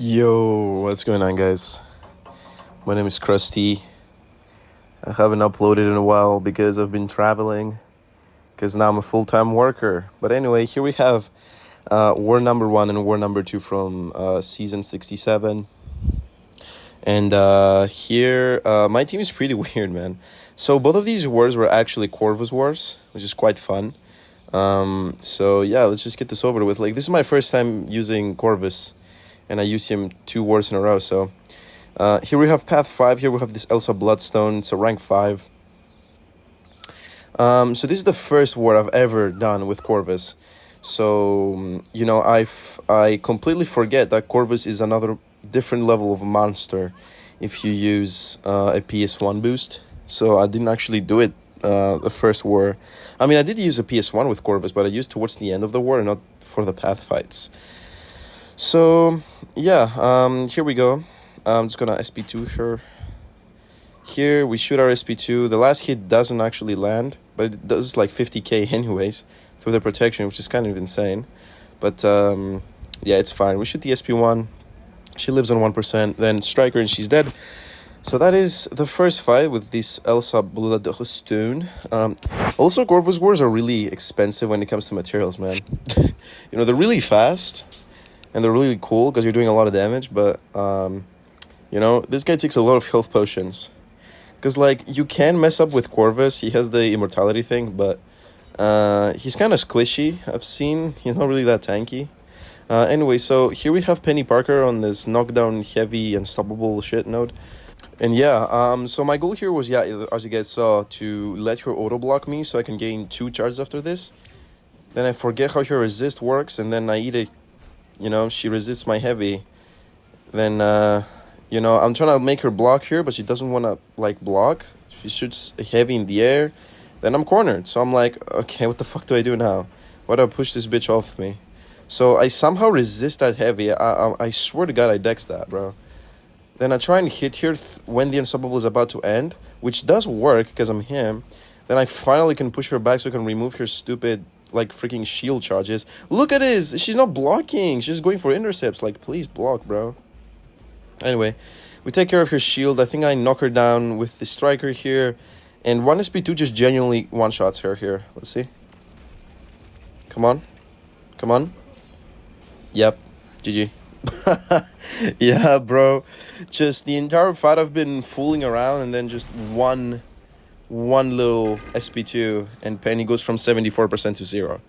Yo, what's going on, guys? My name is Krusty. I haven't uploaded in a while because I've been traveling, because now I'm a full-time worker. But anyway, here we have war number 1 and war number 2 from season 67. And here, my team is pretty weird, man. So both of these wars were actually Corvus wars, which is quite fun. So yeah, let's just get this over with. Like, this is my first time using Corvus, and I used him 2 wars in a row. So here we have path 5. Here we have this Elsa Bloodstone. It's a rank 5. So this is the first war I've ever done with Corvus. So you know, I completely forget that Corvus is another different level of monster if you use a PS1 boost. So I didn't actually do it the first war. I mean, I did use a PS1 with Corvus, but I used towards the end of the war and not for the path fights. So yeah, here we go. I'm just gonna SP2 her. Here we shoot our SP2. The last hit doesn't actually land, but it does like 50k anyways through the protection, which is kind of insane. But yeah, it's fine. We shoot the SP1. She lives on 1%. Then strike her and she's dead. So that is the first fight with this Elsa Bloodstone. Also, Corvus wars are really expensive when it comes to materials, man. You know, they're really fast and they're really cool because you're doing a lot of damage. But you know, this guy takes a lot of health potions. Because, like, you can mess up with Corvus. He has the immortality thing, but he's kind of squishy, I've seen. He's not really that tanky. Anyway, so here we have Penny Parker on this knockdown, heavy, unstoppable shit node. And yeah, so my goal here was, yeah, as you guys saw, to let her auto-block me so I can gain 2 charges after this. Then I forget how her resist works, and then I eat it. You know, she resists my heavy. Then, you know, I'm trying to make her block here, but she doesn't want to, like, block. She shoots a heavy in the air. Then I'm cornered. So I'm like, okay, what the fuck do I do now? Why do I push this bitch off me? So I somehow resist that heavy. I swear to God I dex that, bro. Then I try and hit her when the unstoppable is about to end, which does work because I'm him. Then I finally can push her back so I can remove her stupid, like, freaking shield charges. Look at this. She's not blocking. She's going for intercepts. Like, please block, bro. Anyway, we take care of her shield. I think I knock her down with the striker here. And 1SP2 just genuinely one-shots her here. Let's see. Come on. Come on. Yep. GG. Yeah, bro. Just the entire fight I've been fooling around, and then just one little SP2 and Penny goes from 74% to 0.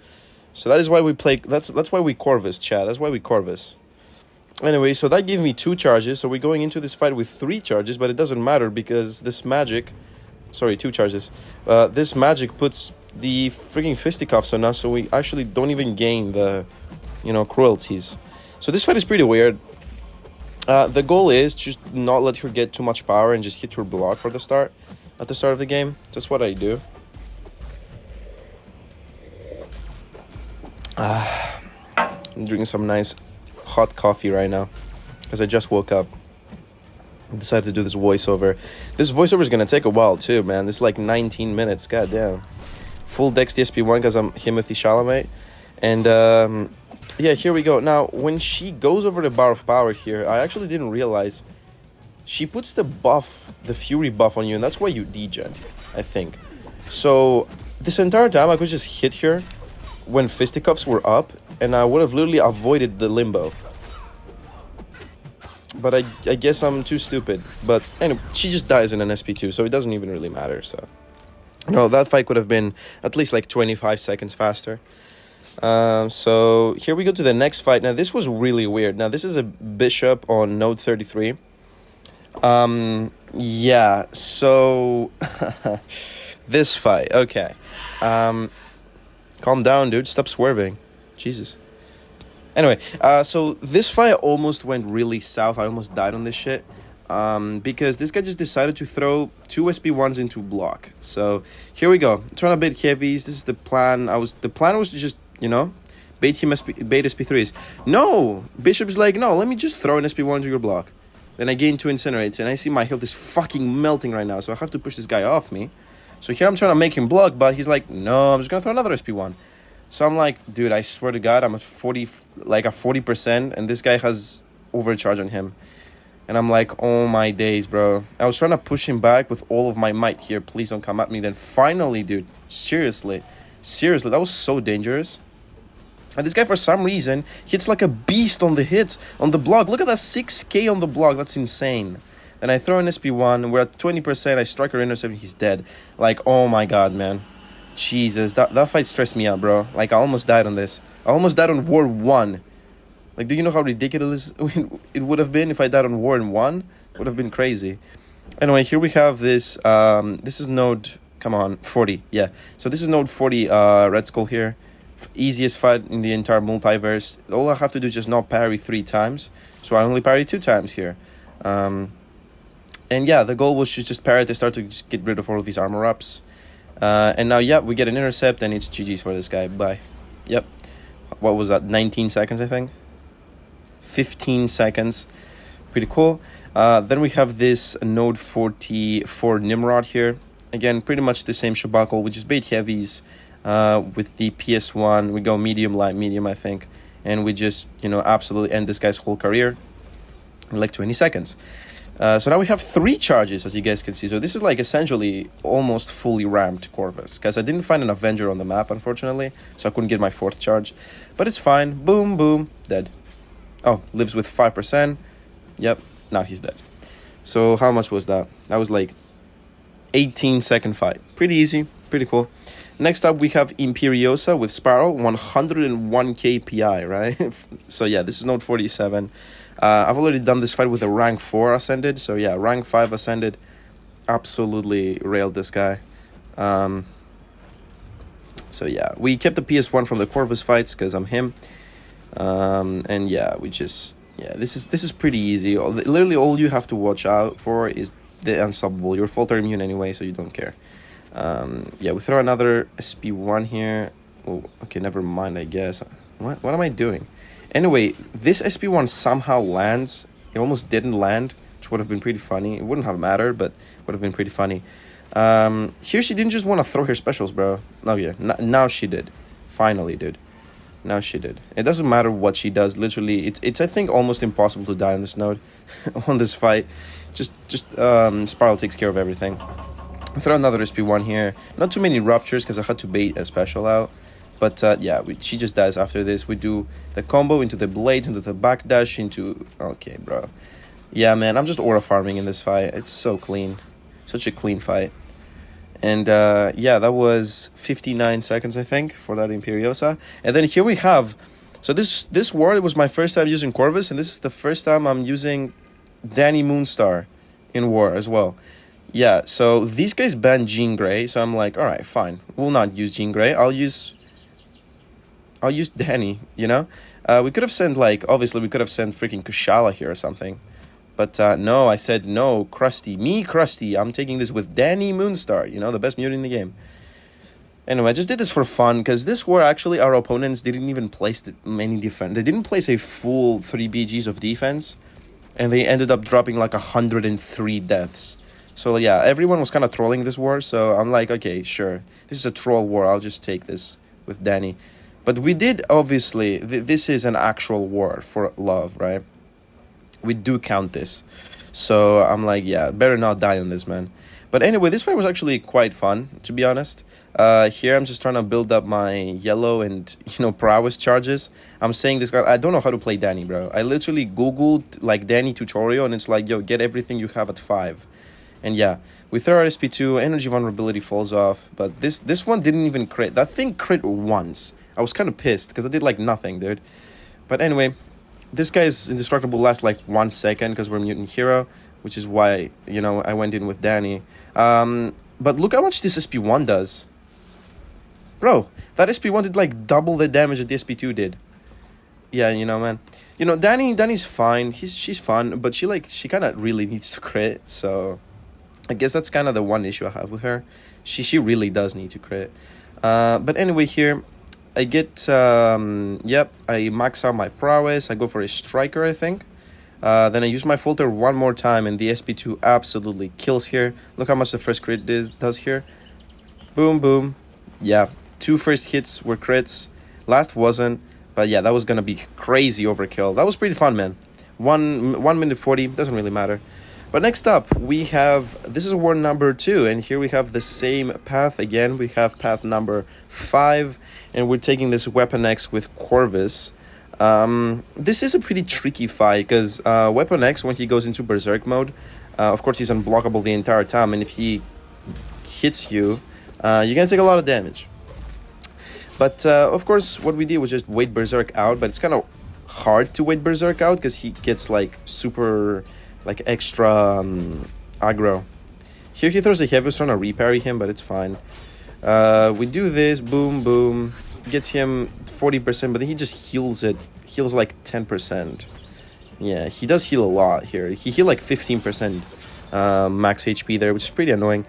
So that is why we play. That's why we Corvus, chat. That's why we Corvus. Anyway, so that gave me 2 charges. So we're going into this fight with 3 charges, but it doesn't matter because this magic, sorry, 2 charges. This magic puts the freaking fisticuffs on us, so we actually don't even gain the, you know, cruelties. So this fight is pretty weird. The goal is just not let her get too much power and just hit her block for the start, at the start of the game. That's what I do. I'm drinking some nice hot coffee right now because I just woke up. I decided to do this voiceover. This voiceover is gonna take a while too, man. This is like 19 minutes. God damn. Full dex DSP1 because I'm Timothy Chalamet. And yeah, here we go. Now, when she goes over the bar of power here, I actually didn't realize she puts the buff, the fury buff on you, and that's why you degen, I think. So this entire time I could just hit her when fisticuffs were up, and I would have literally avoided the limbo. But I guess I'm too stupid. But anyway, she just dies in an SP2, so it doesn't even really matter. So no, that fight could have been at least like 25 seconds faster. So here we go to the next fight. Now this was really weird. Now this is a bishop on node 33. Yeah, so this fight, okay. Calm down, dude. Stop swerving. Jesus. Anyway, so this fight almost went really south. I almost died on this shit. Because this guy just decided to throw 2 SP1s into block. So here we go. Trying to bait heavies. This is the plan. The plan was to just, you know, bait SP3s. No! Bishop's like, no, let me just throw an SP1 into your block. Then I gain 2 incinerates, and I see my health is fucking melting right now, so I have to push this guy off me. So here I'm trying to make him block, but he's like, no, I'm just gonna throw another SP1. So I'm like, dude, I swear to God, I'm at 40%, and this guy has overcharge on him. And I'm like, oh my days, bro. I was trying to push him back with all of my might here. Please don't come at me. Then finally, dude, seriously, that was so dangerous. And this guy, for some reason, hits like a beast on the hits, on the block. Look at that 6k on the block. That's insane. Then I throw an SP1. We're at 20%. I strike or intercept. He's dead. Like, oh my god, man. Jesus, that fight stressed me out, bro. Like, I almost died on this. I almost died on War 1. Like, do you know how ridiculous it would have been if I died on War in 1? It would have been crazy. Anyway, here we have this. This is node, come on, 40. Yeah. So this is node 40, Red Skull here. Easiest fight in the entire multiverse. All I have to do is just not parry 3 times. So I only parry 2 times here. And yeah, the goal was to just parry to start to just get rid of all of these armor ups. And now, yeah, we get an intercept and it's GG's for this guy. Bye. Yep. What was that? 19 seconds, I think. 15 seconds. Pretty cool. Then we have this node 44 Nimrod here. Again, pretty much the same shabacle. We just bait heavies with the PS1. We go medium, light, medium, I think. And we just, you know, absolutely end this guy's whole career in like 20 seconds. So now we have 3 charges, as you guys can see. So this is like essentially almost fully ramped Corvus. Because I didn't find an Avenger on the map, unfortunately. So I couldn't get my 4th charge. But it's fine. Boom, boom, dead. Oh, lives with 5%. Yep, now he's dead. So how much was that? That was like 18-second fight. Pretty easy, pretty cool. Next up, we have Emperiosa with Spiral, 101k PI, right? So yeah, this is node 47. I've already done this fight with a rank 4 Ascended. So yeah, rank 5 Ascended. Absolutely railed this guy. So yeah, we kept the PS1 from the Corvus fights because I'm him. And yeah, we just, yeah, this is pretty easy. Literally all you have to watch out for is the unstoppable. You're falter immune anyway, so you don't care. Yeah, we throw another SP1 here. Oh, okay, never mind, I guess. What am I doing? Anyway, this SP1 somehow lands. It almost didn't land, which would have been pretty funny. It wouldn't have mattered, but would have been pretty funny. Here she didn't just want to throw her specials, bro. Oh yeah, now she did. Finally, dude. Now she did. It doesn't matter what she does. Literally, it's I think almost impossible to die on this node, on this fight. Just Spiral takes care of everything. Throw another SP1 here. Not too many ruptures because I had to bait a special out. But yeah, she just dies after this. We do the combo into the blades, into the backdash, into... Okay, bro. Yeah, man, I'm just aura farming in this fight. It's so clean. Such a clean fight. And yeah, that was 59 seconds, I think, for that Emperiosa. And then here we have... So this war, it was my first time using Corvus, and this is the first time I'm using Dani Moonstar in war as well. Yeah, so these guys banned Jean Grey, so I'm like, alright, fine. We'll not use Jean Grey. I'll use Dani, you know? We could have sent, like, obviously we could have sent freaking Kushala here or something. But no, I said, no, Krusty. Me, Krusty. I'm taking this with Dani Moonstar, you know, the best mutant in the game. Anyway, I just did this for fun, because this war, actually, our opponents didn't even place many defense. They didn't place a full 3 BGs of defense, and they ended up dropping, like, 103 deaths. So, yeah, everyone was kind of trolling this war, so I'm like, okay, sure. This is a troll war. I'll just take this with Dani. But we did, obviously, this is an actual war for love, right? We do count this. So I'm like, yeah, better not die on this, man. But anyway, this fight was actually quite fun, to be honest. Here I'm just trying to build up my yellow and, you know, prowess charges. I'm saying this guy, I don't know how to play Dani, bro. I literally Googled, like, Dani tutorial, and it's like, yo, get everything you have at 5. And yeah, we throw our SP2, energy vulnerability falls off. But this one didn't even crit. That thing crit once. I was kind of pissed because I did like nothing, dude. But anyway, this guy is indestructible last like 1 second because we're mutant hero, which is why, you know, I went in with Dani. But look how much this SP1 does. Bro, that SP1 did like double the damage that the SP2 did. Yeah, you know, man. You know, Dani's fine. She's fun, but she kind of really needs to crit, so I guess that's kind of the one issue I have with her. She really does need to crit. But anyway, here I get, yep, I max out my prowess. I go for a striker, I think. Then I use my filter one more time, and the SP2 absolutely kills here. Look how much the first crit does here. Boom, boom. Yeah, 2 first hits were crits. Last wasn't. But yeah, that was going to be crazy overkill. That was pretty fun, man. 1 minute 40, doesn't really matter. But next up, we have, this is war number 2, and here we have the same path again. We have path number 5, and we're taking this wpnx with Corvus. This is a pretty tricky fight, because wpnx, when he goes into berserk mode, of course he's unblockable the entire time, and if he hits you, you're gonna take a lot of damage. But of course, what we did was just wait berserk out, but it's kind of hard to wait berserk out, because he gets like super... like extra aggro. Here he throws a heavy, trying to reparry him, but it's fine. We do this, boom, boom, gets him 40%, but then he just heals like 10%. Yeah, he does heal a lot here. He healed like 15% max HP there, which is pretty annoying.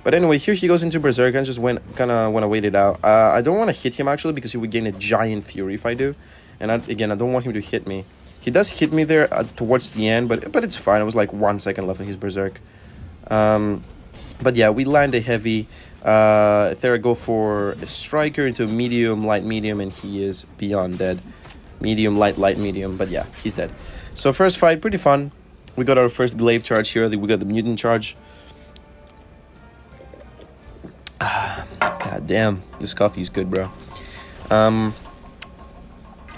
But anyway, here he goes into berserk and just kinda wanna wait it out. I don't want to hit him actually, because he would gain a giant fury if I do, and again, I don't want him to hit me. He does hit me there towards the end, but it's fine. It was like 1 second left on his berserk. But yeah, we land a heavy. There I go for a striker into medium, light, medium, and he is beyond dead. Medium, light, light, medium, but yeah, he's dead. So first fight, pretty fun. We got our first glaive charge here. We got the mutant charge. God damn, this coffee is good, bro.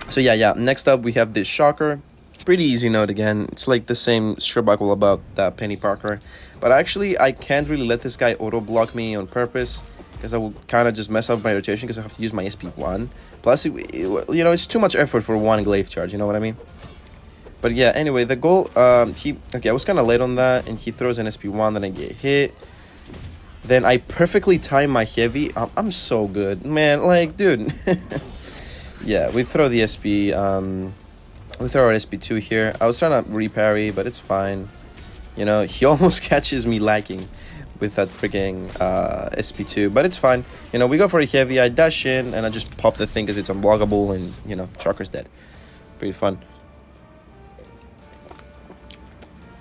So yeah, next up we have this shocker. Pretty easy note again. It's like the same buckle about that Penny Parker. But actually, I can't really let this guy auto-block me on purpose, because I will kind of just mess up my rotation, because I have to use my SP1. Plus, you know, it's too much effort for one glaive charge, you know what I mean? But yeah, anyway, the goal, okay, I was kind of late on that, and he throws an SP1, then I get hit. Then I perfectly time my heavy. I'm so good. Man, like, dude... Yeah, we throw the SP, we throw our SP2 here. I was trying to reparry, but it's fine. You know, he almost catches me lacking with that freaking SP2, but it's fine. You know, we go for a heavy, I dash in, and I just pop the thing because it's unblockable, and, you know, Shocker's dead. Pretty fun.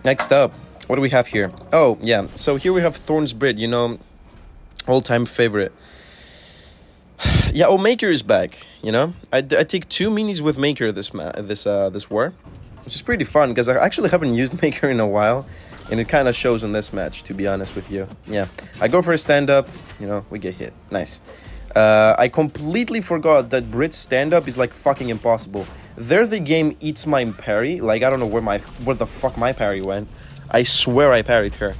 Next up, what do we have here? Oh, yeah, so here we have Thorn's Brit, you know, all-time favorite. Yeah, oh, Maker is back, you know? I take 2 minis with Maker this war, which is pretty fun, because I actually haven't used Maker in a while, and it kind of shows in this match, to be honest with you. Yeah, I go for a stand-up, you know, we get hit. Nice. I completely forgot that Brit's stand-up is, like, fucking impossible. There the game eats my parry. Like, I don't know where the fuck my parry went. I swear I parried her.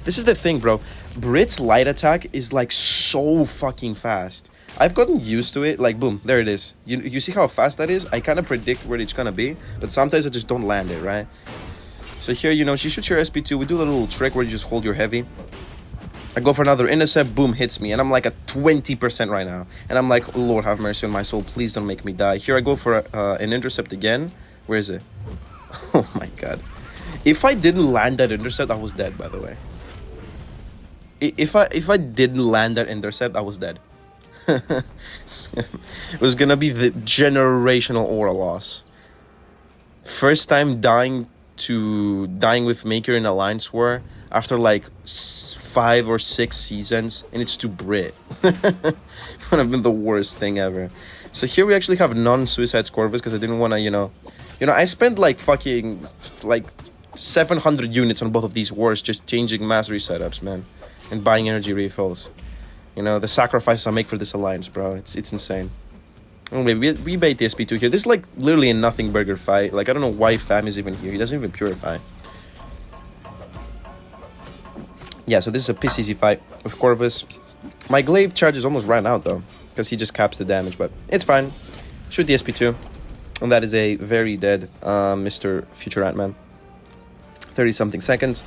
This is the thing, bro. Brit's light attack is, like, so fucking fast. I've gotten used to it. Like, boom, there it is. You see how fast that is? I kind of predict where it's gonna be, but sometimes I just don't land it, right? So here, you know, she shoots your SP2. We do a little trick where you just hold your heavy. I go for another intercept, boom, hits me, and I'm like at 20% right now. And I'm like, Lord have mercy on my soul, please don't make me die. Here I go for an intercept again. Where is it? Oh my god. If I didn't land that intercept, I was dead, by the way. If I didn't land that intercept, I was dead. It was gonna be the generational aura loss. First time dying with Maker in Alliance War after like 5 or 6 seasons, and it's to Brit. Would have been the worst thing ever. So here we actually have non-suicide Corvus, because I didn't want to, you know, I spent like fucking like 700 units on both of these wars just changing mastery setups, man, and buying energy refills. You know, the sacrifices I make for this alliance, bro. It's insane. Anyway, we bait the SP2 here. This is like literally a nothing burger fight. Like, I don't know why Fam is even here. He doesn't even purify. Yeah, so this is a piss easy fight with Corvus. My glaive charges almost ran out though, because he just caps the damage, but it's fine. Shoot the SP2. And that is a very dead Mr. Future Ant-Man. 30 something seconds.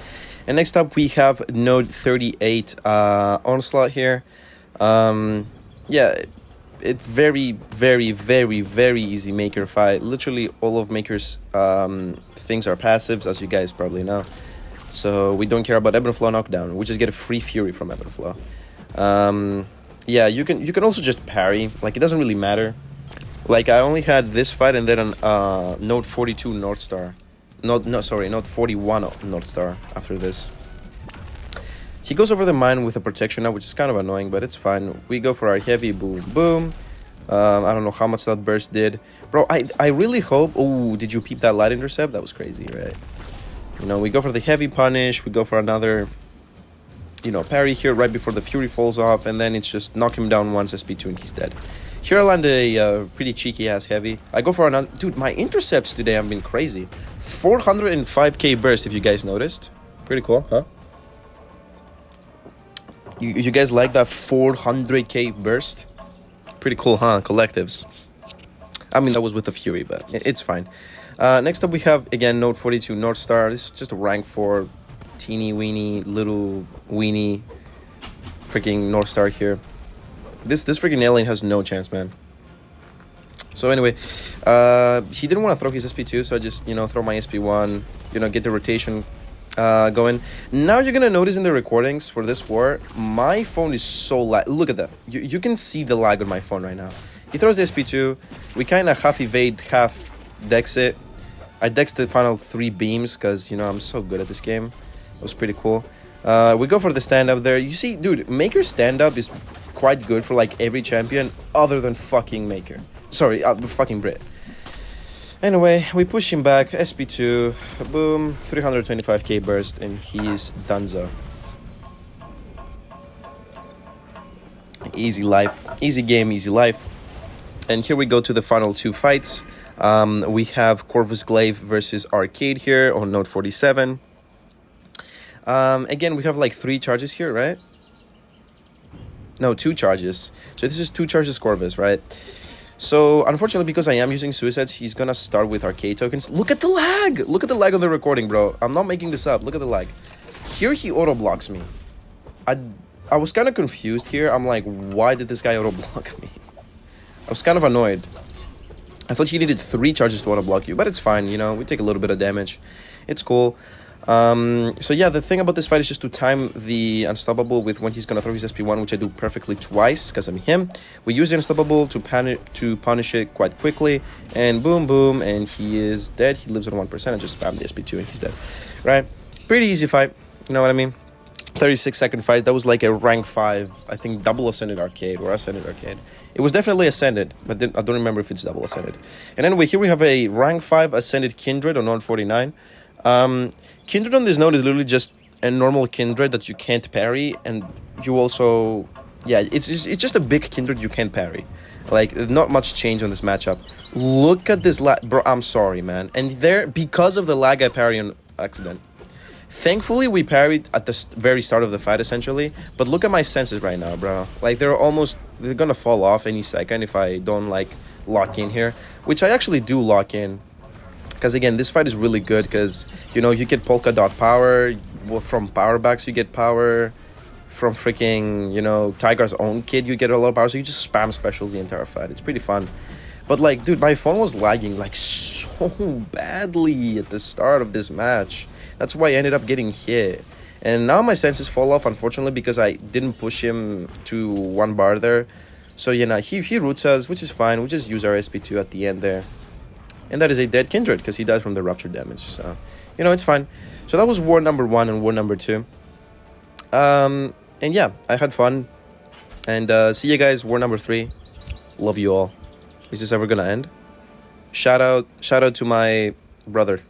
And next up we have node 38 onslaught here. Yeah, it's very easy Maker fight. Literally all of Maker's things are passives, as you guys probably know. So we don't care about ebb and flow knockdown. We just get a free fury from ebb and flow. Yeah, you can also just parry. Like, it doesn't really matter. Like, I only had this fight and then an node 42 Northstar. Node 41 Northstar after this. He goes over the mine with a protection now, which is kind of annoying, but it's fine. We go for our heavy, boom, boom. I don't know how much that burst did. Bro, I really hope... Oh, did you peep that light intercept? That was crazy, right? You know, we go for the heavy punish. We go for another, you know, parry here right before the Fury falls off. And then it's just knock him down once, SP2, and he's dead. Here I land a pretty cheeky-ass heavy. I go for another... Dude, my intercepts today have been crazy. 405k burst, if you guys noticed. Pretty cool, huh? You guys like that 400k burst? Pretty cool, huh? Collectives. I mean, that was with the Fury, but it's fine. Next up, we have, again, Note 42 Northstar. This is just a rank 4 teeny weeny, little weeny freaking Northstar here. This freaking alien has no chance, man. So anyway, he didn't want to throw his SP2, so I just, you know, throw my SP1, you know, get the rotation going. Now you're gonna notice in the recordings for this war, my phone is so lag. Look at that. You can see the lag on my phone right now. He throws the SP2. We kind of half evade, half dex it. I dexed the final 3 beams because, you know, I'm so good at this game. It was pretty cool. We go for the stand-up there. You see, dude, Maker stand-up is quite good for, like, every champion other than fucking Maker. Sorry, fucking Brit. Anyway, we push him back. SP2. Boom. 325k burst, and he's donezo. Easy life. Easy game, easy life. And here we go to the final 2 fights. We have Corvus Glaive versus Arcade here on Note 47. Again, we have like 3 charges here, right? No, 2 charges. So this is 2 charges Corvus, right? So unfortunately, because I am using suicides, he's gonna start with arcade tokens. Look at the lag! Look at the lag on the recording, bro. I'm not making this up. Look at the lag. Here he auto blocks me. I was kind of confused here. I'm like, why did this guy auto block me? I was kind of annoyed. I thought he needed 3 charges to auto block you, but it's fine, you know, we take a little bit of damage. It's cool. So yeah, the thing about this fight is just to time the Unstoppable with when he's gonna throw his SP1, which I do perfectly twice, because I'm him. We use the Unstoppable to punish it quite quickly, and boom, boom, and he is dead. He lives on 1%, I just spam the SP2 and he's dead. Right? Pretty easy fight, you know what I mean? 36-second fight. That was like a rank 5, I think, double ascended arcade or ascended arcade. It was definitely ascended, but I don't remember if it's double ascended. And anyway, here we have a rank 5 ascended kindred on Note 49. Kindred on this note is literally just a normal kindred that you can't parry, and you also, yeah, it's just a big kindred you can't parry. Like, not much change on this matchup. Look at this lag, bro. I'm sorry, man. And there, because of the lag, I parry on accident. Thankfully, we parried at the very start of the fight, essentially. But look at my senses right now, bro. Like, they're gonna fall off any second if I don't, like, lock in here. Which I actually do lock in. Because, again, this fight is really good because, you know, you get polka dot power. Well, from power backs, you get power. From freaking, you know, Tigra's own kid, you get a lot of power. So you just spam specials the entire fight. It's pretty fun. But, like, dude, my phone was lagging, like, so badly at the start of this match. That's why I ended up getting hit. And now my senses fall off, unfortunately, because I didn't push him to 1 bar there. So, you know, he roots us, which is fine. We just use our SP2 at the end there. And that is a dead kindred, because he dies from the rupture damage. So, you know, it's fine. So that was war number 1 and war number 2. And yeah, I had fun. And see you guys, war number 3. Love you all. Is this ever gonna end? Shout out to my brother.